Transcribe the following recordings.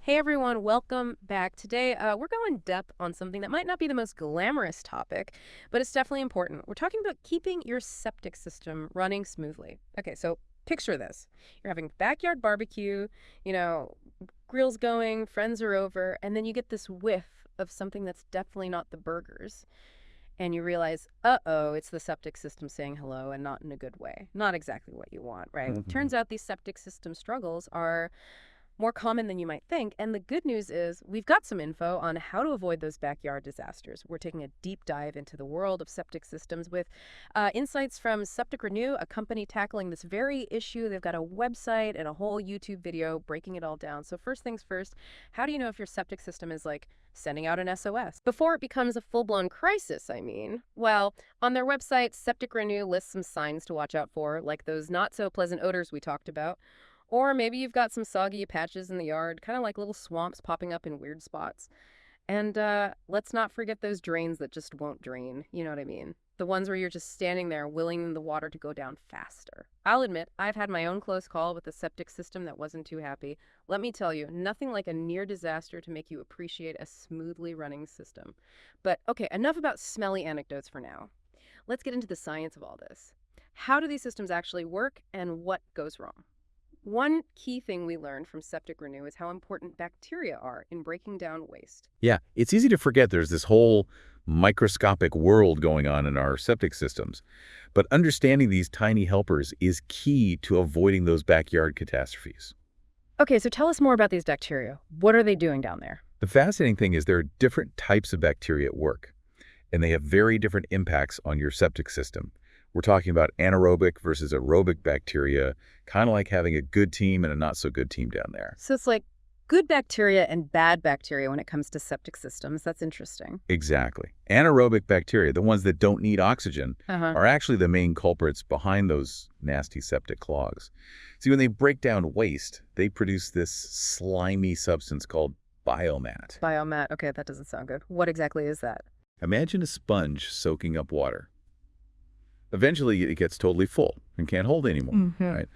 Hey everyone, welcome back. Today, we're going depth on something that might not be the most glamorous topic, but it's definitely important. We're talking about keeping your septic system running smoothly. Okay, so picture this. You're having backyard barbecue, you know, grills going, friends are over, and then you get this whiff of something that's definitely not the burgers. And you realize, uh-oh, it's the septic system saying hello and not in a good way. Not exactly what you want, right? Mhm. Turns out these septic system struggles are more common than you might think. And the good news is we've got some info on how to avoid those backyard disasters. We're taking a deep dive into the world of septic systems with insights from Septic Renew, a company tackling this very issue. They've got a website and a whole YouTube video breaking it all down. So first things first, how do you know if your septic system is like sending out an SOS? Before it becomes a full-blown crisis, I mean. Well, on their website, Septic Renew lists some signs to watch out for, like those not-so-pleasant odors we talked about. Or maybe you've got some soggy patches in the yard, kind of like little swamps popping up in weird spots. And let's not forget those drains that just won't drain. You know what I mean? The ones where you're just standing there willing the water to go down faster. I'll admit, I've had my own close call with a septic system that wasn't too happy. Let me tell you, nothing like a near disaster to make you appreciate a smoothly running system. But okay, enough about smelly anecdotes for now. Let's get into the science of all this. How do these systems actually work and what goes wrong? One key thing we learned from Septic Renew is how important bacteria are in breaking down waste. Yeah, it's easy to forget there's this whole microscopic world going on in our septic systems. But understanding these tiny helpers is key to avoiding those backyard catastrophes. Okay, so tell us more about these bacteria. What are they doing down there? The fascinating thing is there are different types of bacteria at work, and they have very different impacts on your septic system. We're talking about anaerobic versus aerobic bacteria, kind of like having a good team and a not so good team down there. So it's like good bacteria and bad bacteria when it comes to septic systems. That's interesting. Exactly. Anaerobic bacteria, the ones that don't need oxygen, Uh-huh. are actually the main culprits behind those nasty septic clogs. See, when they break down waste, they produce this slimy substance called biomat. Biomat. Okay, that doesn't sound good. What exactly is that? Imagine a sponge soaking up water. Eventually, it gets totally full and can't hold anymore, Mm-hmm. right?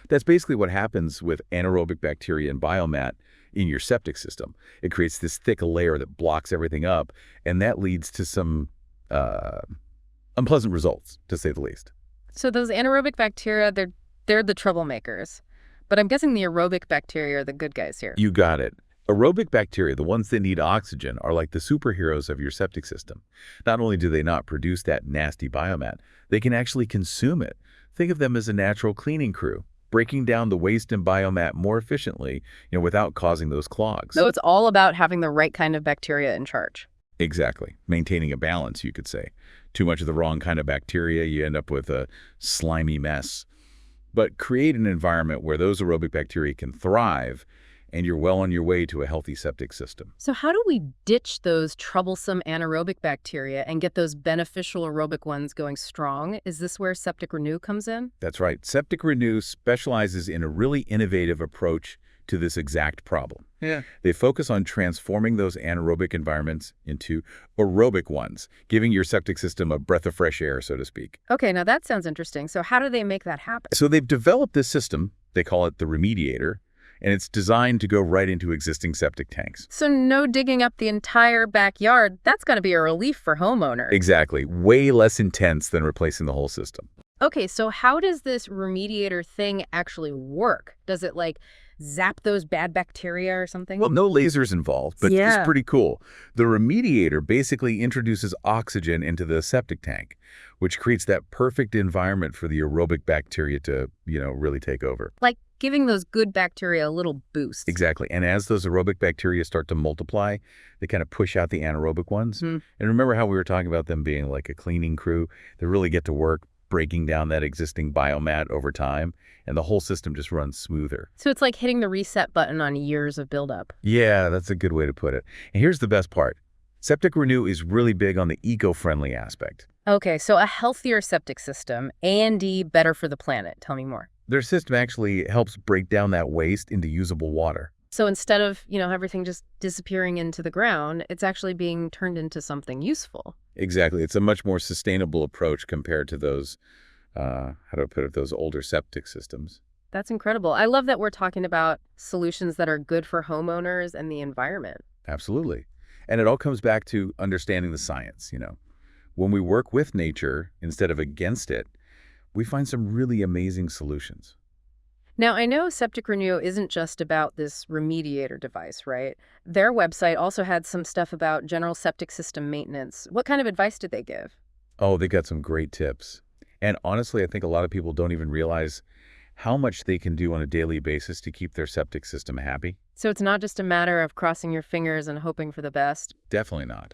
That's basically what happens with anaerobic bacteria and biomat in your septic system. It creates this thick layer that blocks everything up, and that leads to some uh, unpleasant results, to say the least. So those anaerobic bacteria, they're the troublemakers. But I'm guessing the aerobic bacteria are the good guys here. You got it. Aerobic bacteria, the ones that need oxygen, are like the superheroes of your septic system. Not only do they not produce that nasty biomat, they can actually consume it. Think of them as a natural cleaning crew, breaking down the waste and biomat more efficiently, without causing those clogs. So it's all about having the right kind of bacteria in charge. Exactly. Maintaining a balance, you could say. Too much of the wrong kind of bacteria, you end up with a slimy mess. But create an environment where those aerobic bacteria can thrive, and you're well on your way to a healthy septic system. So how do we ditch those troublesome anaerobic bacteria and get those beneficial aerobic ones going strong? Is this where Septic Renew comes in? That's right. Septic Renew specializes in a really innovative approach to this exact problem. Yeah. They focus on transforming those anaerobic environments into aerobic ones, giving your septic system a breath of fresh air, so to speak. Okay, now that sounds interesting. So how do they make that happen? So they've developed this system, they call it the remediator, and it's designed to go right into existing septic tanks. So no digging up the entire backyard. That's going to be a relief for homeowners. Exactly. Way less intense than replacing the whole system. Okay, so how does this remediator thing actually work? Does it like zap those bad bacteria or something? Well, no lasers involved, but Yeah. it's pretty cool. The remediator basically introduces oxygen into the septic tank, which creates that perfect environment for the aerobic bacteria to, really take over. Like giving those good bacteria a little boost. Exactly. And as those aerobic bacteria start to multiply, they kind of push out the anaerobic ones. Hmm. And remember how we were talking about them being like a cleaning crew? They really get to work breaking down that existing biomat over time, and the whole system just runs smoother. So it's like hitting the reset button on years of buildup. Yeah, that's a good way to put it. And here's the best part. Septic Renew is really big on the eco-friendly aspect. Okay, so a healthier septic system, A&D, better for the planet. Tell me more. Their system actually helps break down that waste into usable water. So instead of, everything just disappearing into the ground, it's actually being turned into something useful. Exactly. It's a much more sustainable approach compared to those, how do I put it, those older septic systems. That's incredible. I love that we're talking about solutions that are good for homeowners and the environment. Absolutely. And it all comes back to understanding the science. When we work with nature instead of against it, we find some really amazing solutions. Now, I know Septic Renew isn't just about this remediator device, right? Their website also had some stuff about general septic system maintenance. What kind of advice did they give? Oh, they got some great tips. And honestly, I think a lot of people don't even realize how much they can do on a daily basis to keep their septic system happy. So it's not just a matter of crossing your fingers and hoping for the best. Definitely not.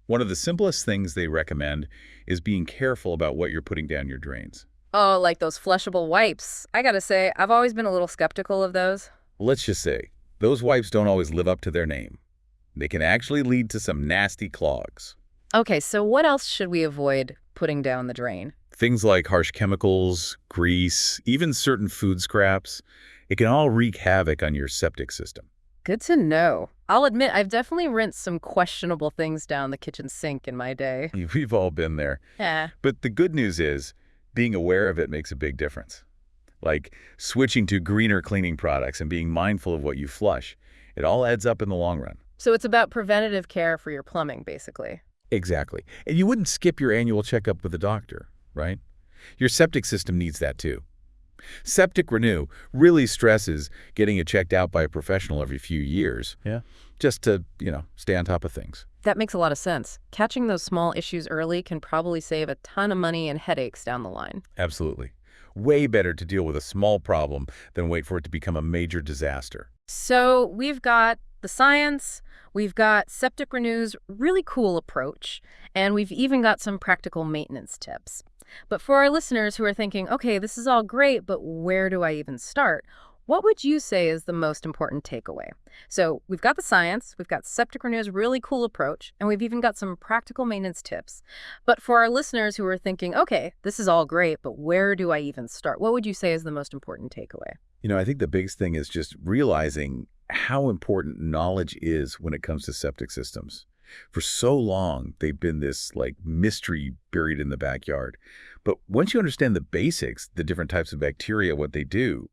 One of the simplest things they recommend is being careful about what you're putting down your drains. Oh, like those flushable wipes. I gotta say, I've always been a little skeptical of those. Let's just say, those wipes don't always live up to their name. They can actually lead to some nasty clogs. Okay, so what else should we avoid putting down the drain? Things like harsh chemicals, grease, even certain food scraps, it can all wreak havoc on your septic system. Good to know. I'll admit, I've definitely rinsed some questionable things down the kitchen sink in my day. We've all been there. Yeah. But the good news is, being aware of it makes a big difference. Like switching to greener cleaning products and being mindful of what you flush. It all adds up in the long run. So it's about preventative care for your plumbing, basically. Exactly. And you wouldn't skip your annual checkup with a doctor, right? Your septic system needs that too. Septic Renew really stresses getting it checked out by a professional every few years. Yeah. Just to stay on top of things. That makes a lot of sense. Catching those small issues early can probably save a ton of money and headaches down the line. Absolutely. Way better to deal with a small problem than wait for it to become a major disaster. So we've got the science, we've got Septic Renew's really cool approach, and we've even got some practical maintenance tips. But for our listeners who are thinking, okay, this is all great, but where do I even start? What would you say is the most important takeaway? So we've got the science, we've got Septic Renew's really cool approach, and we've even got some practical maintenance tips. But for our listeners who are thinking, okay, this is all great, but where do I even start? What would you say is the most important takeaway? I think the biggest thing is just realizing how important knowledge is when it comes to septic systems. For so long, they've been this mystery buried in the backyard. But once you understand the basics, the different types of bacteria, what they do,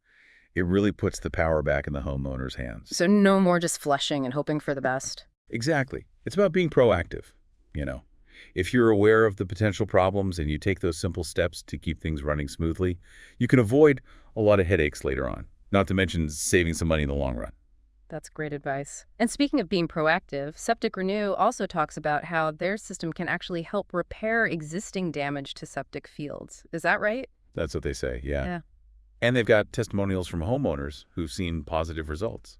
it really puts the power back in the homeowner's hands. So no more just flushing and hoping for the best. Exactly. It's about being proactive. If you're aware of the potential problems and you take those simple steps to keep things running smoothly, you can avoid a lot of headaches later on, not to mention saving some money in the long run. That's great advice. And speaking of being proactive, Septic Renew also talks about how their system can actually help repair existing damage to septic fields. Is that right? That's what they say, yeah. Yeah. And they've got testimonials from homeowners who've seen positive results.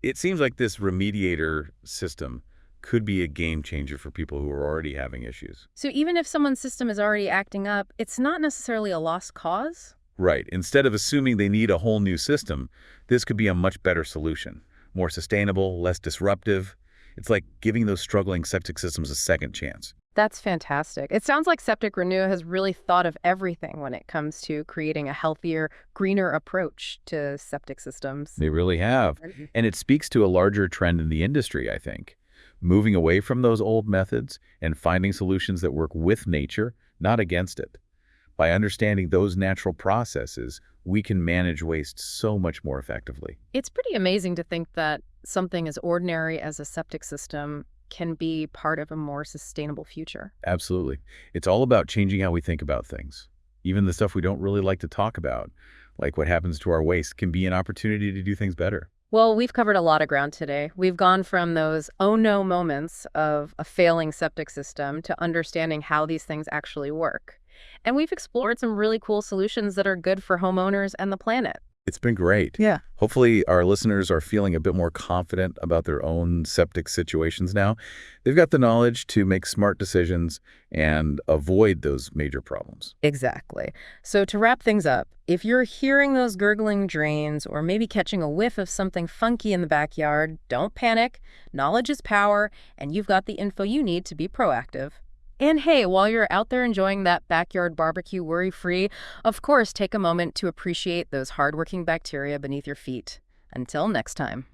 It seems like this remediator system could be a game changer for people who are already having issues. So even if someone's system is already acting up, it's not necessarily a lost cause? Right. Instead of assuming they need a whole new system, this could be a much better solution. More sustainable, less disruptive. It's like giving those struggling septic systems a second chance. That's fantastic. It sounds like Septic Renew has really thought of everything when it comes to creating a healthier, greener approach to septic systems. They really have. And it speaks to a larger trend in the industry, I think. Moving away from those old methods and finding solutions that work with nature, not against it. By understanding those natural processes, we can manage waste so much more effectively. It's pretty amazing to think that something as ordinary as a septic system can be part of a more sustainable future. Absolutely. It's all about changing how we think about things. Even the stuff we don't really like to talk about, like what happens to our waste, can be an opportunity to do things better. Well, we've covered a lot of ground today. We've gone from those oh no moments of a failing septic system to understanding how these things actually work. And we've explored some really cool solutions that are good for homeowners and the planet. It's been great. Yeah. Hopefully our listeners are feeling a bit more confident about their own septic situations now. They've got the knowledge to make smart decisions and avoid those major problems. Exactly. So to wrap things up, if you're hearing those gurgling drains or maybe catching a whiff of something funky in the backyard, don't panic. Knowledge is power, and you've got the info you need to be proactive. And hey, while you're out there enjoying that backyard barbecue worry-free, of course, take a moment to appreciate those hardworking bacteria beneath your feet. Until next time.